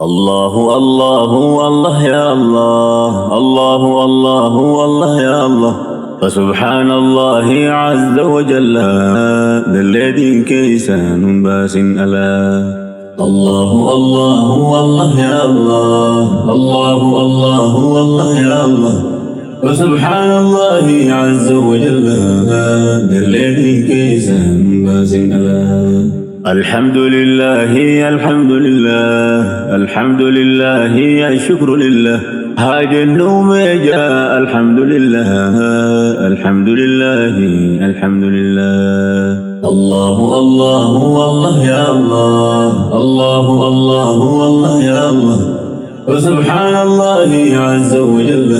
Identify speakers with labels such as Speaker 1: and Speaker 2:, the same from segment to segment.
Speaker 1: الله الله الله يا الله، الله الله الله يا الله. فسبحان الله عز وجل ذا الذي كيسان باس ألا. الله الله الله يا الله، الله الله الله يا الله. فسبحان الله عز وجل ذا الذي كيسان باس ألا. الحمد لله الحمد لله الحمد لله الشكر لله. هاج النوم جاء الحمد لله الحمد لله الحمد لله. الله الله والله يا الله، الله الله والله يا الله. وسبحان الله عز وجل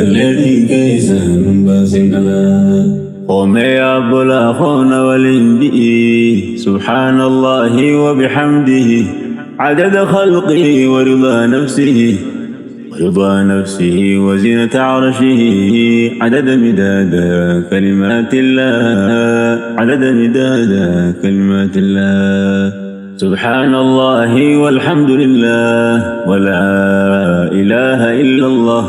Speaker 1: الذي كيسان باس ألا. قوم يا بلا خون والانبئي سبحان الله وبحمده عدد خلقه ورضا نفسه وزنة عرشه عدد مداد كلمات الله عدد مداد كلمات الله. سبحان الله والحمد لله ولا إله إلا الله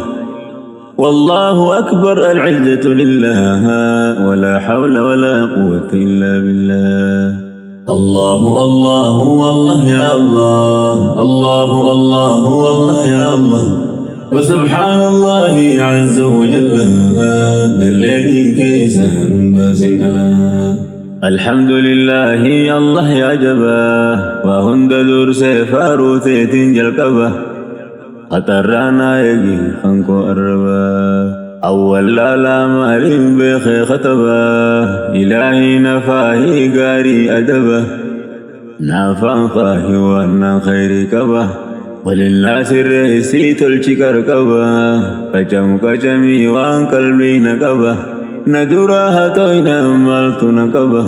Speaker 1: والله أكبر. العزة لله ولا حول ولا قوة إلا بالله. الله الله والله يا الله، الله الله والله يا الله. وسبحان الله عز وجل الذي كيسان باس ألا. الحمد لله الله يا جباه وهند دور سفارو ثيتين جلقبه خطرانا يجي خنكو أربا أول لا مالين بخي خطبا إلهي نفاهي قاري أدبا نافان فاهي وانا خيري كبا وللناس الرئيسي تلشكر كبا كجمي وان قلبي نكبا ندراها توينا مالت نكبا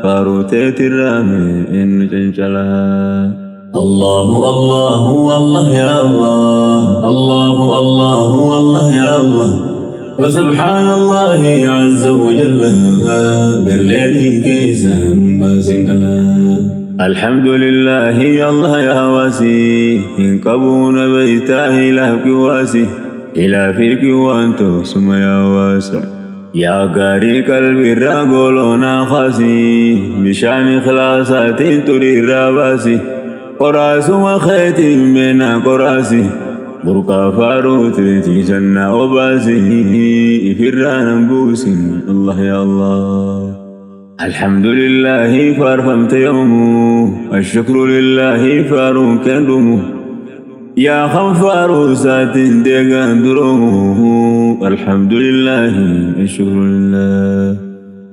Speaker 1: فاروتي الرامي إن جنشلها. الله الله والله يا الله، الله الله والله يا الله. وسبحان الله عز وجل بالذي كيسان باس ألا. الحمد لله الله يا واسي إن كبون بيتاه لهك واسي إلى فيك وانتو سم يا واسع يا قاري قلبي راقولونا خاسي بشان خلاصات تري راباسي قراس وخيتي من قراسي برقى فاروت تيجنا وباسي فران بوسي. الله يا الله. الحمد لله فارفمت يومه الشكر لله فارون كندمه يا خنفار سات ديغان درومه. الحمد لله الشكر لله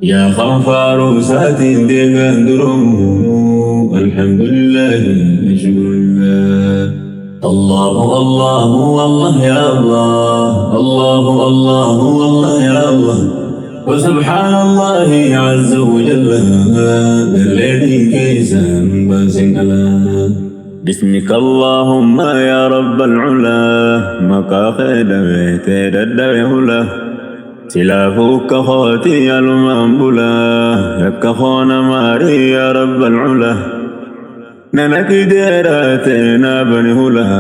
Speaker 1: يا خنفار سات ديغان درومه. الحمد لله الشكر لله. الله الله والله يا الله، الله الله والله يا الله. وسبحان الله عز وجل الذي كيسان باس ألا. بسمك اللهم يا رب العلا مكا خيد بيتي الدوله سلافوك خوتي المنبلا يكخون ماري يا رب العلا ننك ديراتنا بنهلا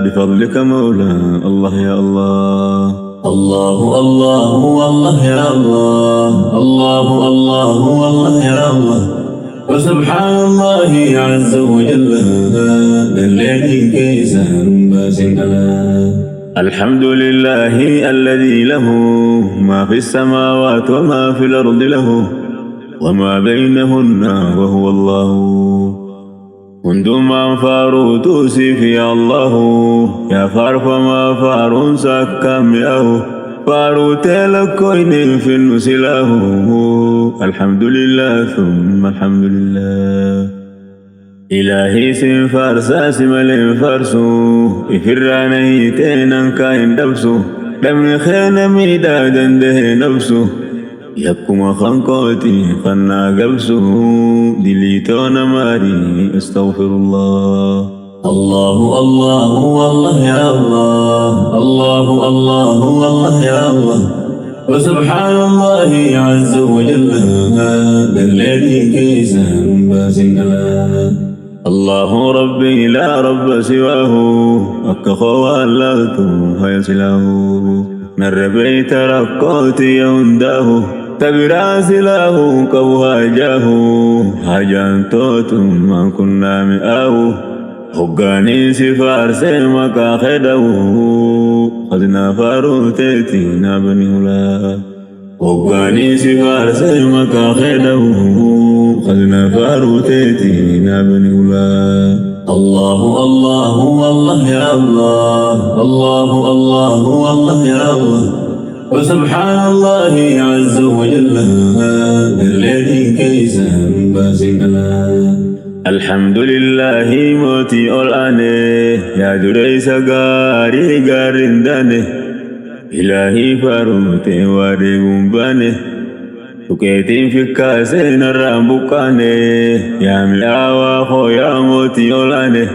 Speaker 1: بفضلك مولا. الله يا الله، الله الله والله يا الله، الله الله والله يا الله. وسبحان الله عز وجل الذي كيسان باس ألا. الحمد لله الذي له ما في السماوات وما في الأرض له وما بينهن وهو الله. كنتم فارو توسف يا الله يا فارف ما فارون سكام ياهو فارو تلكوين في النسلاه. الحمد لله ثم الحمد لله. إلهي سن فارسا سمالين فارسو إفراني تينان كاين دبسو دم خين ميدادا ده نفسو يكما خنقوتي خنا قبسو دليتون ماري استغفر الله. الله الله والله يا الله، الله الله والله يا الله. وسبحان الله عز وجل الذي كيسان باس ألا. الله ربي لا رب سواه أكخوا اللغت فيصله نر بيت رقوت يونداه تبراس له كوهاجاه هاجان توت ما كنا مئاه هقاني سفار سيمك خده خذنا فاروتيتنا بني هلا هقاني سفار سيمك خده خذنا فاروتيتنا بني هلا الله الله والله يا الله الله الله والله يا الله وسبحان الله عز وجل الذي كيس باسنا الحمد لله موتي الآني يا دريس غاري غارنداني إلهي فاروتي واري بمباني سكيتين في كاسين الرامبوكاني يا ملاوا خو يا موتي الآني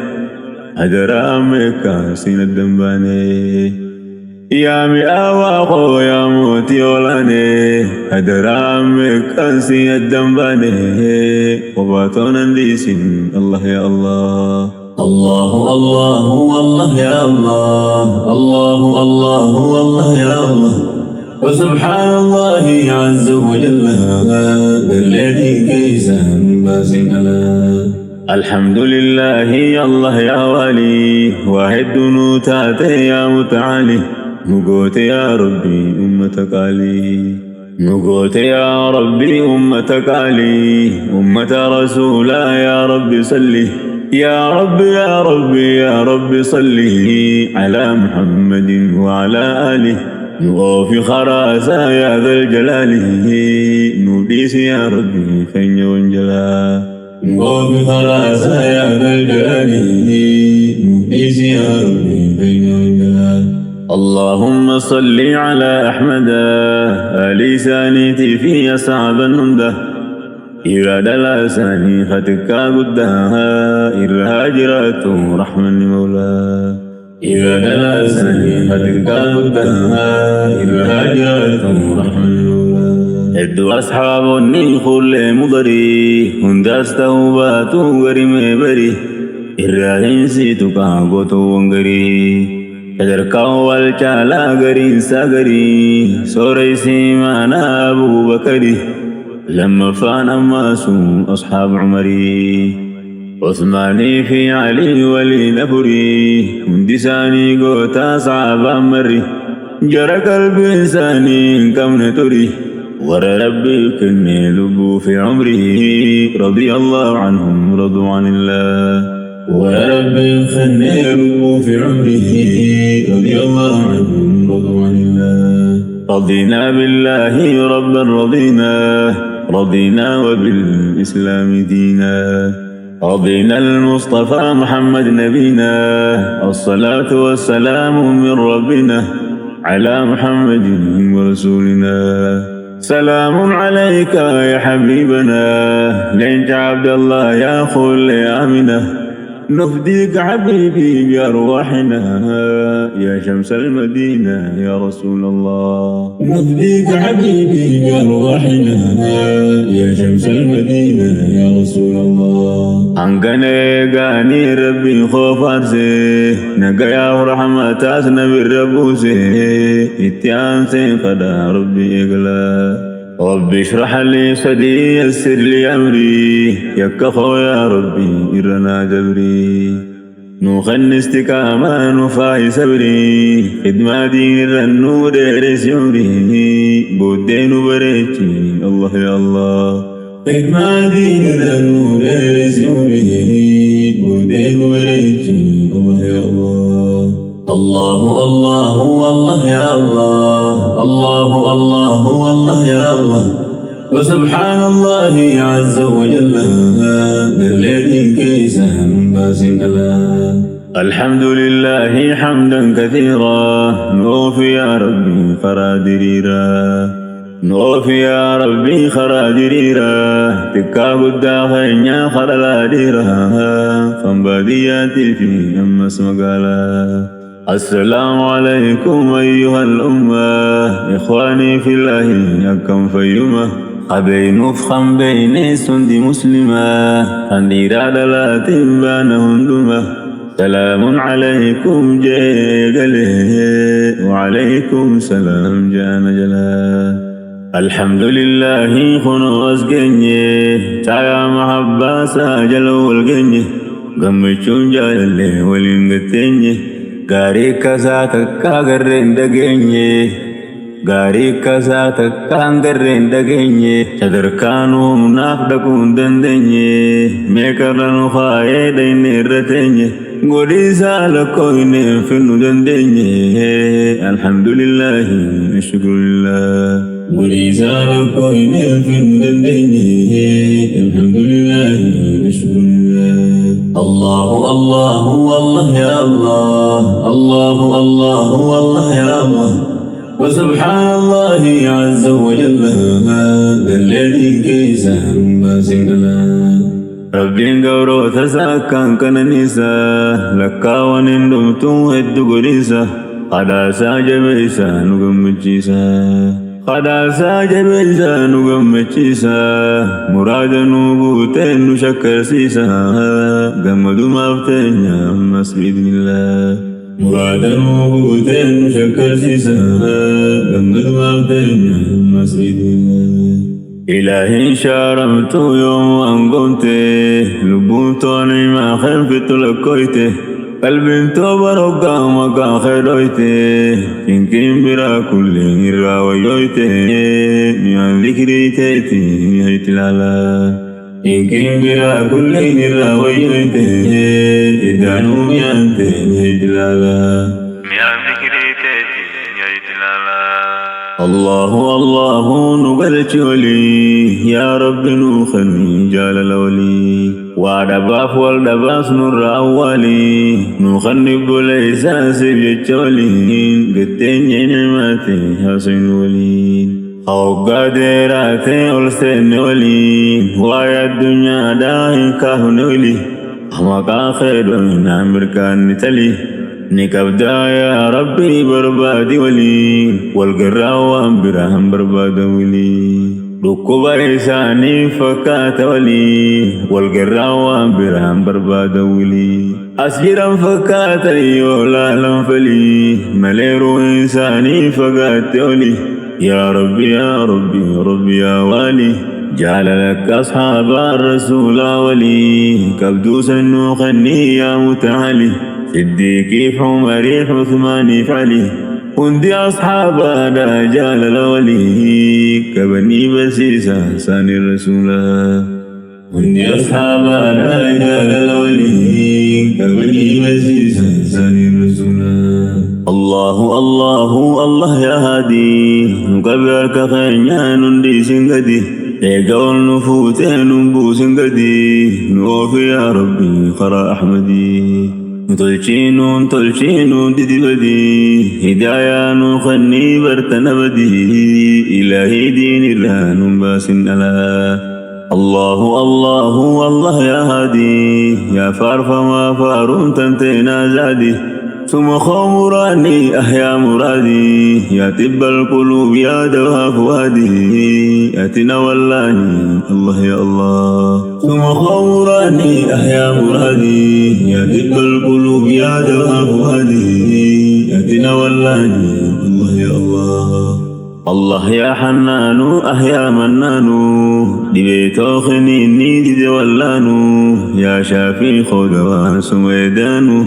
Speaker 1: أدرامي كاسين الدنباني يا مئاوا خو يا موتي ولاني أدرام كنسي الدنباني وباتونا ديسين الله يا الله الله الله والله يا الله الله الله والله يا الله وسبحان الله عز وجل الذي كيس باسنا الحمد لله يا الله يا ولي واحد نوتاتي يا متعالي نقوت يا ربي أمتك علي نقوت يا ربي أمتك علي أمة رسولا يا ربي صلي يا ربي يا ربي يا ربي صلي على محمد وعلى آله نغوفي خراسا يا ذا الجلال نوديس يا ربي خين وانجلا نغوفي خراسا يا ذا الجلال نوديس يا ربي خين وانجلا اللهم صل على أحمد آل سانيتي في أصحاب النمدة إرادة الأساني خطك قدها إرهاجرات رحمن مولا إرادة الأساني خطك قدها إرهاجرات رحمن مولا إدو أصحاب النخل مضري هنداس توبات غريم بري إرهاجنسي تقاقوت وانغري Kajarkau wal cala garin sagari Sore simana Abu Bakari لما فانا ماسو أصحاب عمري عثماني في علي ولي نبري مندساني قوتا صعب مري جرى قلبي إنساني كم نتري ور ربي كني لبو في عمري رضي الله عنهم رضوا عن الله وربي خنيره في عمره رضي الله عنهم رضوا عن الله رضينا بالله ربا رضينا وبالإسلام دينا رضينا المصطفى محمد نبينا الصلاة والسلام من ربنا على محمد ورسولنا سلام عليك يا حبيبنا لنت عبد الله يا خل آمنه نفديك حبيبي بأرواحنا يا شمس المدينة يا رسول الله نفديك حبيبي بأرواحنا يا شمس المدينة يا رسول الله أنقني قاني ربي خوف أرسي نقيا ورحمة أسنبي الربوسي اتيان سيقدا ربي إقلا ربي اشرح لي صدري يسر لي أمري يكفو يا ربي إرنا جبري نوخن استقاما نفاي صبري خدمة دين النور ريس عمري بودين بريتي الله يا الله خدمة دين النور ريس عمري بودين بريتي الله يا الله الله الله والله يا الله الله الله والله يا الله وسبحان الله عز وجل الذي كيس باسنا الحمد لله حمدا كثيرا نوفي يا ربي خرادريرا نوفي يا ربي خرادريرا تكا قدا خينيا خرادريرا فانبادياتي في أمس مقالا السلام عليكم أيها الأمة إخواني في الله أكم فيما قبين افخم بين سند مسلمة خندير عدلات بان هندمة سلام عليكم جيغله وعليكم سلام جان جلا الحمد لله خنو أسجني تايا محبا ساجلو الجني قمشون جالله ولنغتني غاري كساتك كاغرين دغني غاري كساتك كاغرين دغني شدركانو منافدكون دندني ميكرن خايه دين رتني غودي سالكوين فنو دندني الحمد لله الشكر لله غودي سالكوين فنو دندني الحمد لله الشكر لله الله الله والله يا الله الله الله والله يا الله وسبحان الله عز وجل الذي كيس ما سنلا ربي غورو تساكن كننيسا لكا ونندمتو هدغريسا قدا ساجبيسا نغمچيسا قدا ساجبيسا نغمچيسا مراد نوبوتن شكرسيسا غمدو مافتنيا مس باذن الله مراد نوبوتن شكرسيسا غمدو مافتنيا مس باذن الله إلهي شارمت يوم أن قمت لبوتوني ما خلفت لكويت قلبي توبرق مكان خيرويت إنكين برا كل راويويت من ذكري تيتي هيت لالا إنكين برا كل راويويت إدانو ميانت هيت لالا من ذكري تيتي هيت لالا الله الله نقلت ولي يا رب نوخني جال الولي ودباف والدباس نور أولي نوخني بليس سبيت ولين قتني نعمتي حسن ولين أو قادراتي ألسن ولين ويا الدنيا داهي كهن ولي أما خير من أمريكان تلي نكبدا يا ربي بربادي ولي والقراوان برهم برباد ولي ركوب إساني فكات ولي والقراوان برهم برباد ولي أسجرا فكات يولا لنفلي مليرو إنساني فكات ولي يا ربي يا ربي ربي يا والي جعل لك أصحاب الرسول ولي كبدوس النوخني يا متعالي صديقي حمري عثماني فعلي وندي أصحاب رجال الولي كبني بسيسة ساني الرسول وندي أصحاب رجال الولي كبني بسيسة ساني الرسول الله الله الله يا هادي نكبرك خينيا نندي سنغدي لقول نفوتين نبوس قدي نوفي يا ربي خرا أحمدي تلشينون ددي بدي هدايا نخني برتنا بدي إلهي دين الله نباسن ألا الله الله والله يا هادي يا فارفا ما فارون تنتينا زادي ثم خمراني أحيا مرادي يا طب القلوب يا دوا فؤادي ياتنا واللاني الله يا الله ثم خمراني أحيا مرادي يا طب القلوب يا دوا فؤادي ياتنا واللاني الله يا الله الله يا حنان أحيا منان دبيتو خنيني دي ولانو يا شافي خدوان سميدانو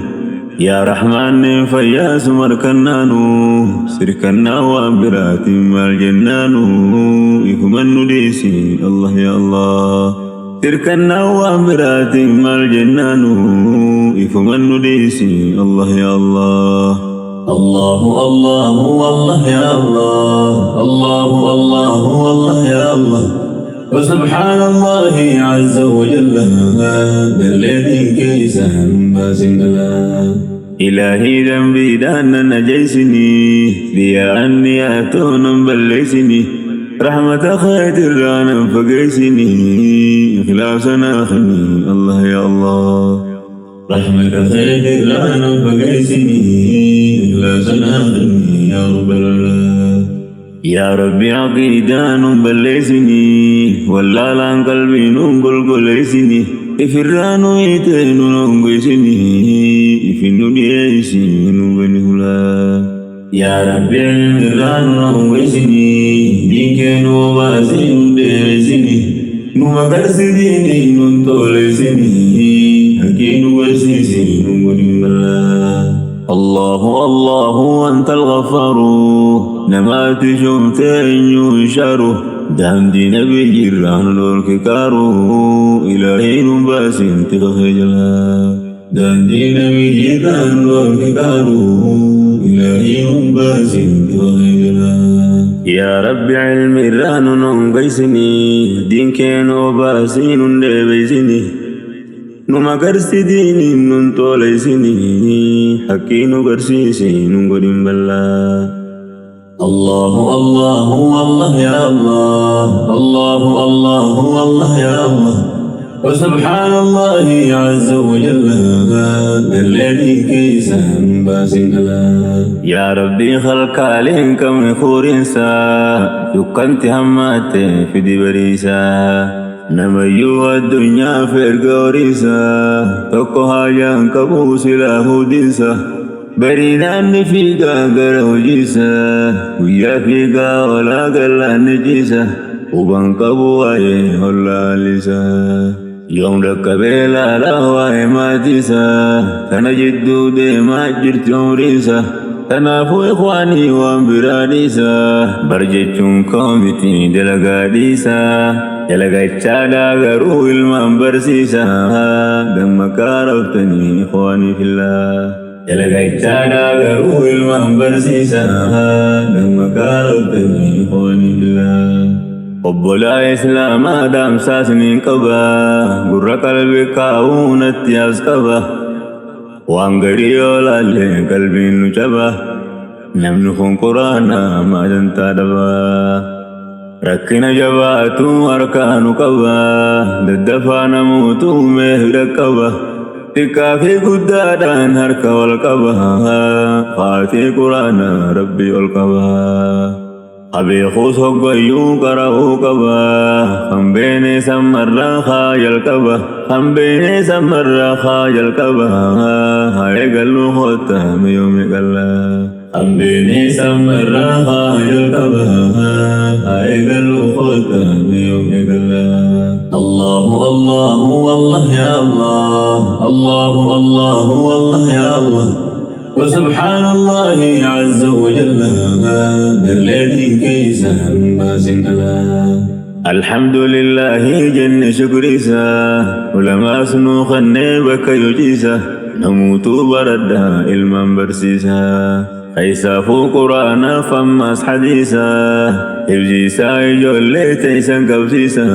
Speaker 1: يا رحمن فياس مركنانو سركنا وابرات الجنانو يكمن ديسي الله يا الله سركنا وابرات الجنانو يكمن ديسي الله يا الله الله الله والله يا الله الله الله والله يا الله وسبحان الله عز وجل الذي كيس ما سنلا إلهي ذنبي دان نجيسني ليا أني أتون بليسني رحمة خير رانا فقيسني إخلاصنا خني الله يا الله رحمة خير رانا فقيسني إخلاصنا خني يا رب العالمين يا ربي عقيدان بلسني ولا لان قلبي نقول قلسني إفرانو يتنو نقسني إفنو ديسي نبنهلا يا ربي علمرانو نقسني ديكنو باسين ديسني نما كرسديني ننطولسني حكينو بسيسي نبنهلا الله الله أنت الغفار نما تشمت إن ينشر دام دي نبي جيران لورك كارو إلهي نباس تخجلا دام دي نبي جيران لورك كارو إلهي نباس تخجلا يا رب علم الران ننقسني دين كينو باسين دبيسني نما كرسديني ننطوليسني حكينو كرسيسي ننقدم بالله الله الله والله يا الله الله الله والله يا الله وسبحان الله عز وجل الذي كيسا باسنا يا ربي خلق عليك من خورنسا يكنت همات في دبريسا نميو الدنيا في القوريسا تقوها ينكبو سلاه ديسا بريدان فيقا قرأو جيسا ويا فيقا ولا قلع نجيسا وبنقبو ايه ولا لسا يوم ركبيلا لهواي ما تيسا تنجدو دي ما جرت عمريسا تنافو إخواني وانبراديسا برجتشون كوميتي دلقاديسا دلقاتشادا قرو المنبرسيسا دمك عرفتني إخواني في الله دلقاتشادا قرو المنبرسيسا دمك عرفتني إخواني في الله قبلا إسلام آدم ساسني قبا قرر قلبي كاون اتياز قبا وانقريو لالي قلبي نجبا نمنخون قرانا ما جنتا دبا ركنا جباتو أركانو قبا ددفا نموتو مهد قبا تكافي قدادان هركا والقبا خاتي قرانا ربي والقبا أبي خوصو قيو قرأو قبا خمبيني سمر خايل قبا خمبيني سمر خايل قبا هاي قلو خوتا ميومي قلا خمبيني سمر خايل قبا هاي قلو خوتا ميومي قلا الله الله والله يا الله الله الله والله يا الله وسبحان الله عز وجل الذي كيسا باسنا الحمد لله جن شكريسا ولما سنو خنبك يجيسا نموت بردا علما برسيسا خيسا فو قرانا فماس حديثا إبجيسا يجولي تيسا قبسيسا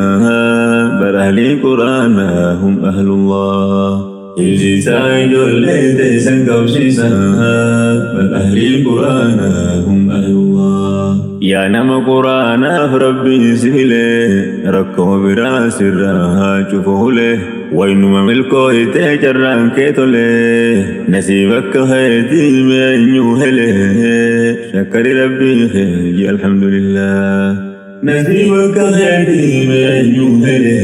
Speaker 1: برهلي قرانا هم أهل الله إبجيسا يجولي تيسا قبسيسا برهلي قرانا هم أهل الله يا نما قرانا فربي سهله ركو براس الراها شوفه له وينما ملكو يتجران كيتوله نسيبك هيتي من يوهله شكر ربي خير الحمد لله نسيبك هيتي من يوهله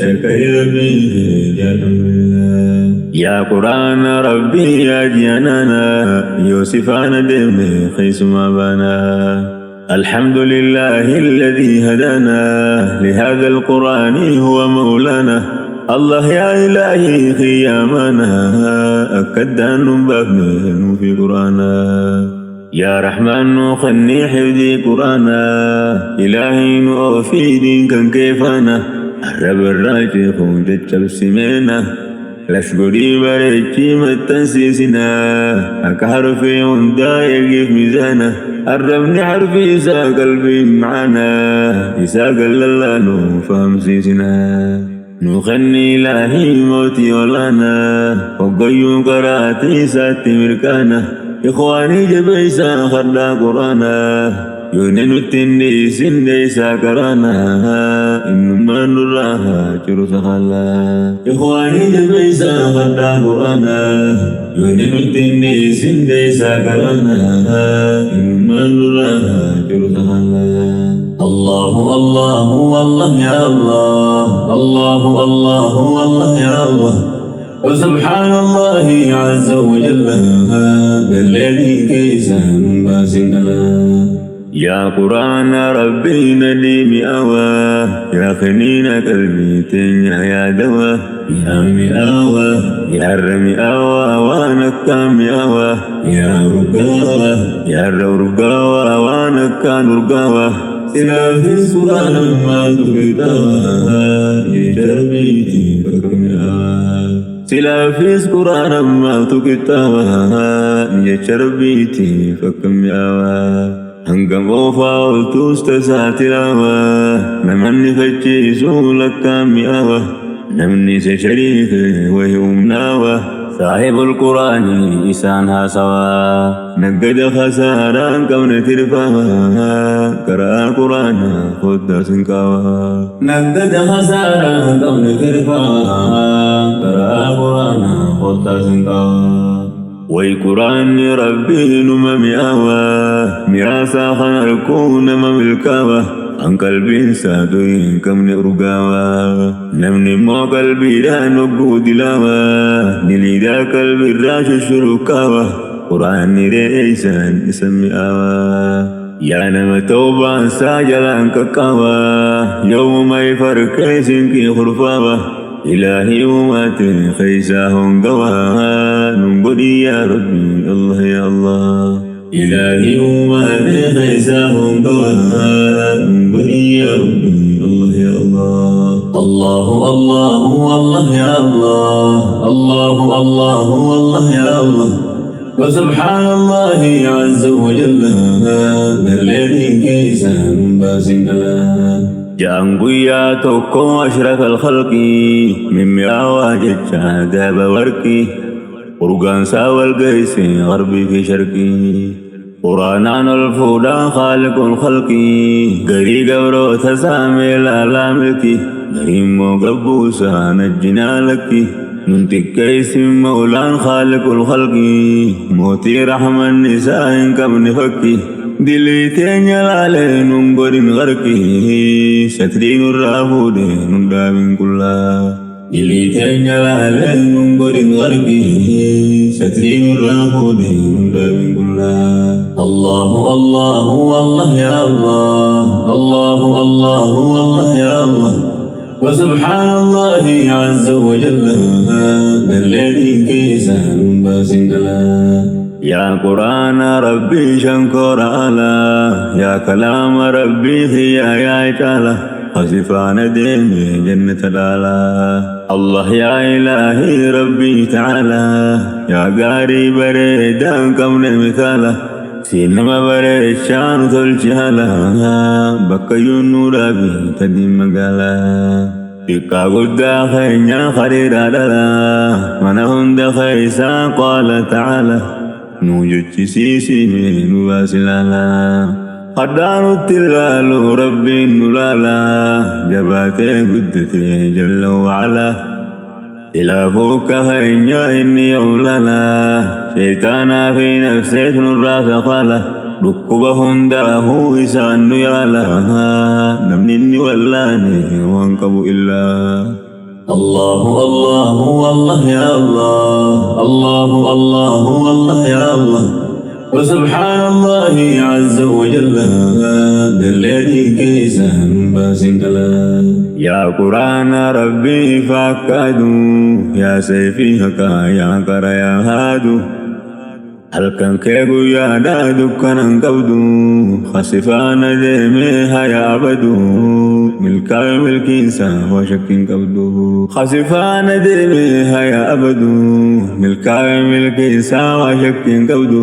Speaker 1: شكر ربي خير الحمد لله يا قرآن ربي يا جنانا يوسف أنا دمي خيس ما بنا الحمد لله الذي هدانا لهذا القرآن هو مولانا الله يا إلهي خيامنا أكد أن بابنه في قرآنا يا رحمن خني حفظي قرآنا إلهي نوفي دينك كيفانا الرب الراجي خوجت بسمينا لشكري بريتي متنسيسنا أكهر في وندا يقف ميزانا الربني حرفي إسا قلبي معانا إسا قل الله نفهم سيسنا نخني إلهي موتي ولانا وقيو قراتي ساتي مركانا إخواني جبيسا خردا قرانا يونن التني سندي ساكرانا إنما نراها جرس خلا إخواني جبيسا خدا قرانا يونن التني سندي ساكرانا إنما نراها جرس خلا الله الله والله يا الله الله الله والله يا الله وسبحان الله عز وجل بالذي كيسا باسنا يا قرآن ربي نديم أوى يا خنين قلبي تنيا يا دوا يا مئاوى يا رمي أوى وانكا مئاوى يا رقاوى يا رقاوى وانكا رقاوى سلا في السورة لما تبتوى يجربيتي فكمئاوى سلا في السورة لما تبتوى يجربيتي فكمئاوى hangam oofaa oltuus tasaa tilaawaa namanni fachiisuu lakkaan mi'aawaa namni isa shariike wayi humnaawaa saahibul quraanii isaan haasawaa naggada khasaaraan qabne tirfaawaa karaa quraanaa foddaa sinqaawaa naggada khasaaraan qabne tirfaawaa karaa quraanaa foddaa sinqaawaa وي قرآن ربي نمم أوى مياسا خنركون مملكاوى عن قلبي سادوين كم نرقاوى نمني مو قلبي لا نقود لاوى نليدا قلبي راش الشركاوى قرآن ريسان اسمي أوى يا نما توبا ساجلان كاوى يوم يفرق سنكي خرفاوى إلهي وماتي خيساهم قواها ننقلي يا ربي الله يا الله إلهي وماتي خيساهم قواها ننقلي يا ربي الله يا الله الله الله والله يا الله الله الله والله يا الله وسبحان الله عز وجل الذي كيسا باسنا جانغو يا توكو أشرف الخلق من مئاوى جتشا داب وركي قرقان ساوى القيس غربي في شرقي قرانان الفولا خالق الخلق قري قبرو تسامي لا ملكي قريم قبوسا نجنا لك ننتك كيس مولان خالق الخلق موتي رحم النساء كم نفكي دليتين يلالي ننقر غرقي سترين الرافود نندا من كلا دليتين يلالي ننقر غرقي سترين الرافود نندا من كلا الله الله والله يا الله الله الله والله يا الله وسبحان الله عز وجل الذي كيسا باسنا يا قرآن ربي شنكر على يا كلام ربي يا تعالى خسفان ديمي جنة الآلا الله يا إلهي ربي تعالى يا قاري بريدان كمن مثالا سينما بريد شان تلجهلا بكيون نورابي تدين مقالا إكا قد خينيا خريرا للا منهم دخيسا قال تعالى نوجد سيسي نواسلالا قدار التلال ربي نلالا جباتي قدتي جل وعلا إلى فوق خينيا إني أولالا شيطانا في نفسي نراس قالا ركبهم داه إسان يالا نمني ولاني وانقب إلا الله الله والله يا الله الله الله والله يا الله وسبحان الله عز وجل الذي كيسا باسنا يا قرآن ربي فاكادو يا سيفي هكا يا قرى يا هادو halkan keegu yaada dukkanan qabdu khasifaana deemeeha yaabadu milkaayo milkiinsa waa shakkin qabdu khasifaana deemeeha yaabadu milkaayo milkiinsa waa shakkin qabdu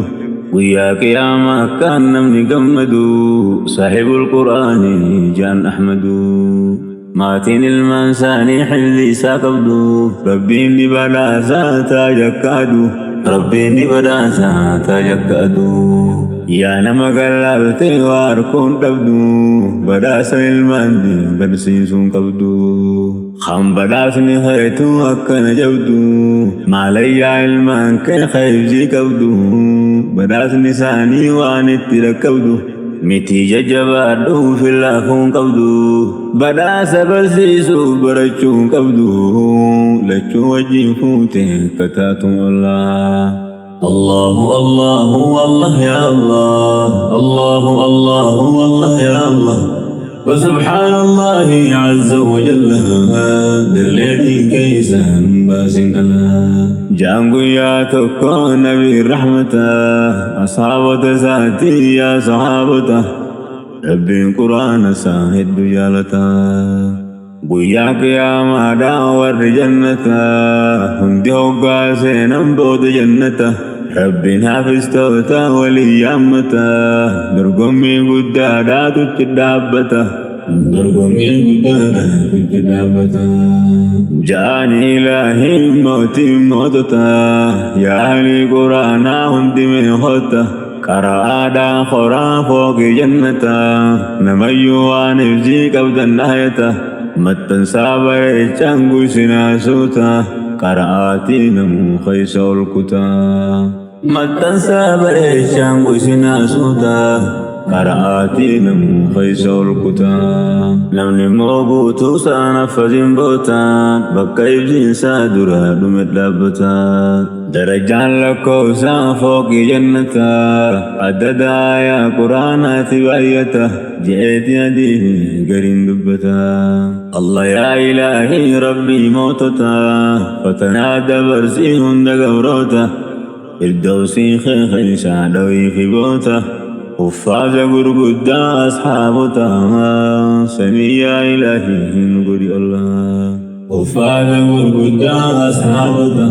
Speaker 1: guyyaa qiyaama kan namni gammadu saahibul quraani jaan ahmadu maatiin ilmaan saanii xilli isaa qabdu rabbiin dibadhaasaa taajakaadu ربي بداسا تجكدو يا نمقل التوار كون قبدو بداس الماندي برسيسون قبدو خم بداس نهيتو أكن جبدو مالي علمان كن خيبزي قبدو بداس نساني وانتي قبدو متي ججبادو في اللافون قبدو بداس برسيسو برچون قبدو لچو وجي فوتي كتاتو الله الله الله والله يا الله الله الله والله يا الله وسبحان الله عز وجل الذي كيسا باسن الله جانغو يا تكو نبي رحمته أصحابة ذاتي يا صحابته ربي قرآن ساهد جالته بوياك يا مادا ور جنته هم ديوغا سينم بود جنته ربي حافظ توتا ولي يامته درقمي قدادا تجدابته درقمي قدادا تجدابته جاني إلهي موتي موتتا يا أهلي قرانا هم دمي خوتا كرادا خورا فوق جنته نميو نفسي قبض النهايته متن سابر چانگو سناسوتا قرآتي نمو خيسو الكتا متن سابر چانگو سناسوتا قرآتي نمو خيسو الكتا نمني موبوتو سانفزين بوتا بكيب جنسا درا دمت لابتا درجان لكو فوق جنتا عددا يا قرآناتي وآيته جئت يديه قرين دبتا الله يا إلهي ربي موتتا فتنادى برسيهم دقبروتا الدوسي خيخي سعدوي في بوتا وفاز قرقودا أصحابتا سمي يا إلهي نقولي الله وفاز قرقودا أصحابتا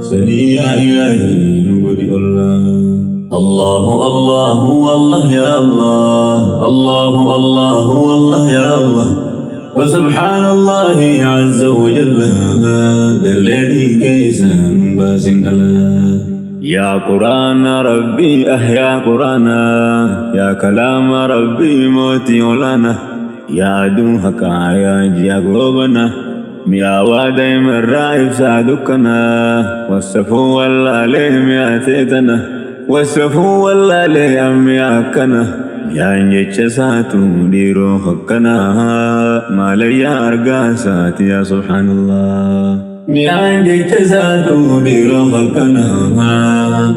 Speaker 1: سمي يا إلهي نقولي الله الله الله والله يا الله الله الله والله يا الله وسبحان الله عز وجل الذي كيسا باسن الله يا قرآن ربي أحيا قرآنا يا كلام ربي موتي ولانا يا دوحك يا جياغوبنا يا وادي من رائف سعدكنا والسفو والعليم يا تيتنا والسفو والعلي أمياكنا يا نجتساتو ديرو حقنا ما لي أرقاسات يا سبحان الله يا نجتساتو ديرو حقنا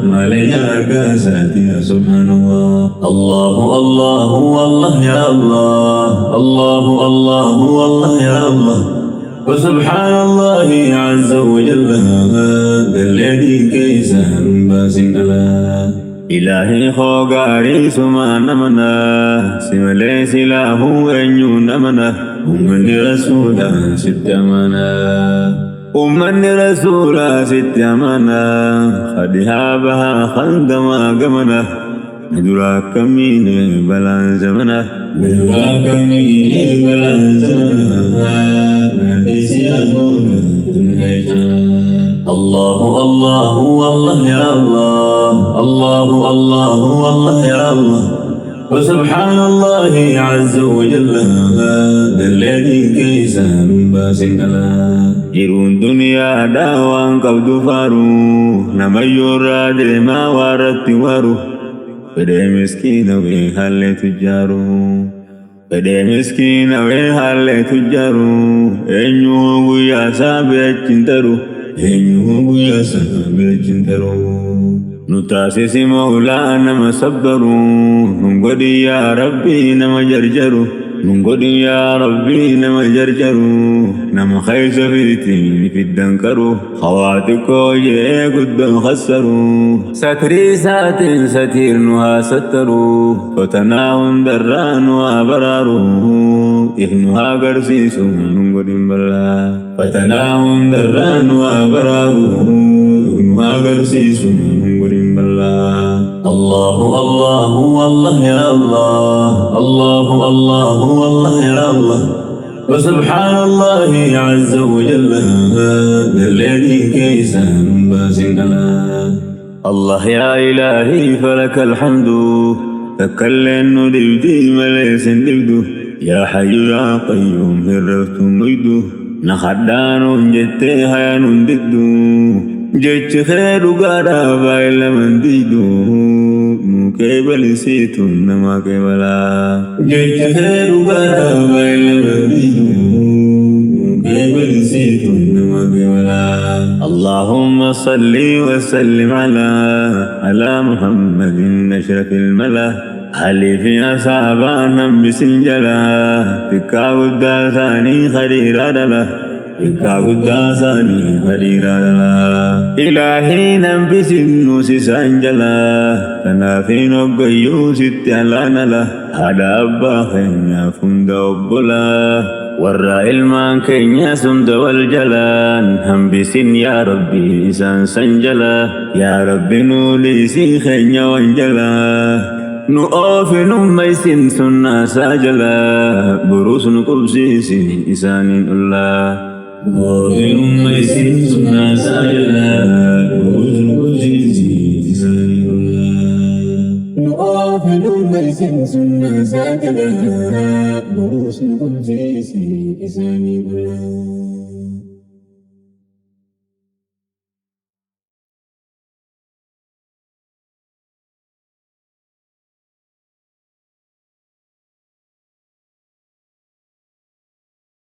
Speaker 1: ما لي أرقاسات يا سبحان الله الله الله والله يا الله الله الله والله يا الله وسبحان الله عز وجل الذي كيسا باسن الله إلهي خوغاري سمان منا سملي سلاه أنيو نمنا ومن رسولا ست منا ومن رسولا ست منا خدها بها خندما قمنا ندراك مين بلان زمنا ندراك مين بلان زمنا الله الله والله يا الله الله الله والله يا الله وسبحان الله عز وجل الذي كيسا باسن الله جرون دنيا داوان قبض فارو نميو راد ما وارت وارو فدي مسكين ويحل تجارو فدي مسكين ويحل تجارو إنيو يا سابع جنترو إنيو يا سابع جنترو نتاسس مولانا مسبرو نقولي يا ربي نما جرجرو نقولي يا ربي نما جرجرو نما خيس فيتي في الدنكرو خواتكو جي قد خسرو ستري ساتين ستير نها سترو فتناهم دران وابرارو إحنها قرسيسو نقولي بلا فتناهم دران وابرارو إحنها قرسيسو الله الله والله يا الله الله الله والله يا الله وسبحان الله عز وجل الذي كيسا باسن الله الله يا إلهي فلك الحمد تكلن دبدي مليس دبدو يا حي يا قيوم هرفت ميدو نخدان جتي هيان ددو جيت خير غدا بايل من ديدو مكيبل سيتون نما كيبلا جيت خير غدا بايل من ديدو مكيبل سيتون نما كيبلا اللهم صل وسلم على محمد أشرف الملا علي في أصحابنا بسنجلا تكاو الداساني خريرا دلا تكاو الداساني خريرا دلا إلهي نبس النوس سانجلا تنافين وقيوس التعلان لا هذا أبا خينا فند أبلا ورا ilmaan keenya sumda wal jalaan hambisin yaa rabbi isaan sanjala yaa rabbi nuuliisii keenya wanjala nu oofi nummaysin sunnaa saajala buruus nu qubsiisi isaaniin ullaa nu oofi nummaysin sunnaa saajala buruus nu qubsiisi isaaniin ullaa نقافل ليسن سنة ساكنة بروس نقول جيسي إساني بلا